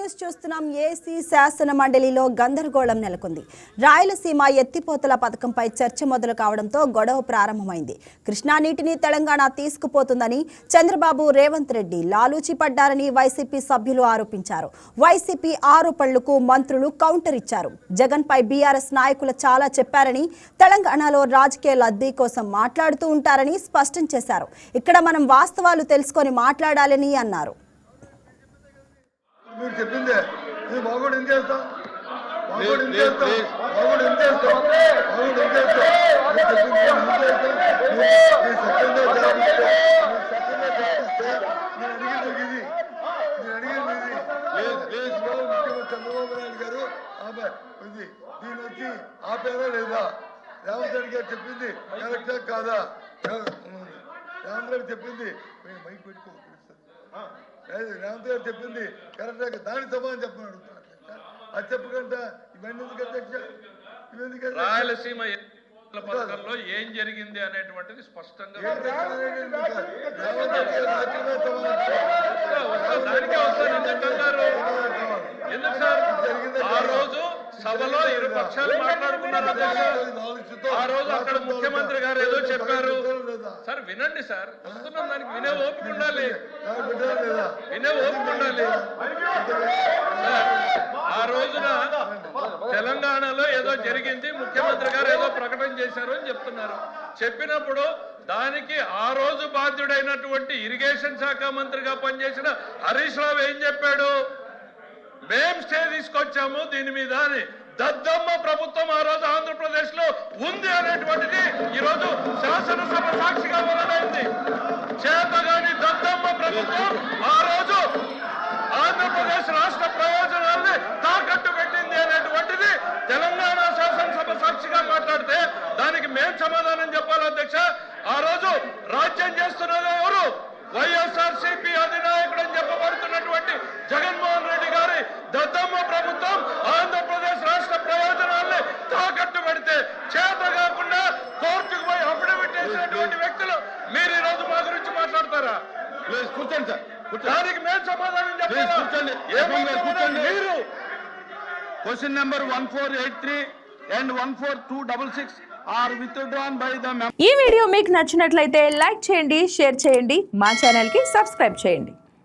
News చూస్తున్నాం. AC శాసన మండలిలో గందరగోళం నెలకొంది. రాయలసీమ ఎత్తిపోతల పథకంపై చర్చ మొదలు కావడంతో గొడవ ప్రారంభమైంది. కృష్ణా నీటిని తెలంగాణ తీసుకుపోతుందని చంద్రబాబు రేవంత్ రెడ్డి లాలూచి పడ్డారని వైసీపీ సభ్యులు ఆరోపించారు. వైసీపీ ఆరోపణలకు మంత్రులు కౌంటర్ ఇచ్చారు. జగన్ పై బీఆర్ఎస్ నాయకులు చాలా చెప్పారని, తెలంగాణలో రాజకీయ లబ్ధి కోసం మాట్లాడుతూ ఉంటారని స్పష్టం చేశారు. ఇక్కడ మనం వాస్తవాలు తెలుసుకొని మాట్లాడాలని అన్నారు. మీరు చెప్పిందే నేను బాగుడు ఏం చేస్తాం బాగుడు ఏం చేస్తాం బాగుడు ఏం చేస్తాం బాగుడు ఏం చేస్తాం చంద్రబాబు నాయుడు గారు ఆమె దీని వచ్చి ఆపేరా లేదా? రేవంత్ రెడ్డి గారు చెప్పింది కరెక్టా కాదా? రేవంత్ రెడ్డి చెప్పింది మైక్ పెట్టుకో రేవంత్ గారు చెప్పింది కరెక్ట్, దానికి సమాధానం చెప్పమని అడుగుతున్నారు. అది చెప్పకుండా ఇవన్నీ ఎందుకు అధ్యక్ష? ఇవన్నీ రాయలసీమ పథకంలో ఏం జరిగింది అనేటువంటిది స్పష్టంగా ఎందుకు సార్ ఆ రోజు సభలో ఇరు పక్షాలు మాట్లాడుకున్నారు. ఆ రోజు అక్కడ ముఖ్యమంత్రి గారు ఏదో చెప్పారు సార్. వినండి సార్, వస్తున్నాం, దానికి వినే ఓపిక ఉండాలి, వినే ఓపిక ఉండాలి. ఆ రోజున తెలంగాణలో ఏదో జరిగింది, ముఖ్యమంత్రి గారు ఏదో ప్రకటన చేశారు అని చెప్తున్నారు. చెప్పినప్పుడు దానికి ఆ రోజు బాధ్యుడైనటువంటి ఇరిగేషన్ శాఖ మంత్రిగా పనిచేసిన హరీష్ రావు ఏం చెప్పాడు? మేం స్టే తీసుకొచ్చాము దీని మీద అని. దద్దమ్మ ప్రభుత్వం ఆ రోజు ఆంధ్రప్రదేశ్ లో ఉంది అనేటువంటిది ఈ రోజు శాసనసభ సాక్షిగా వెల్లడైంది. చేతగాని దద్దమ్మ ప్రభుత్వం ఆ రోజు ఆంధ్రప్రదేశ్ రాష్ట్ర ప్రయోజనాల్ని తాకట్టు పెట్టింది అనేటువంటిది తెలంగాణ శాసనసభ సాక్షిగా మాట్లాడితే దానికి మేం సమాధానం చెప్పాలి అధ్యక్ష. ఆ రోజు రాజ్యం చేస్తున్నది ఎవరు? వైఎస్ఆర్సీపీ అధినాయకుడు అని చెప్పబడుతున్నటువంటి జగన్మోహన్ రెడ్డి గారి దద్దమ్మ ప్రభుత్వం ఆంధ్రప్రదేశ్ రాష్ట్ర ప్రయోజనాల్ని తాకట్టు పెడితే చేత కాకుండా కోర్టుకు పోయి అఫిడవిట్ చేసినటువంటి వ్యక్తులు మీరు ఈ రోజు మా గురించి మాట్లాడతారా? కూర్చోండి సార్, దానికి మేము సమాధానం చెప్పాలి. మీరు question number 1483 and 14266 are withdrawn by the ఈ వీడియో మీకు నచ్చినట్లయితే లైక్ చేయండి, షేర్ చేయండి, మా ఛానల్ కి సబ్స్క్రైబ్ చేయండి.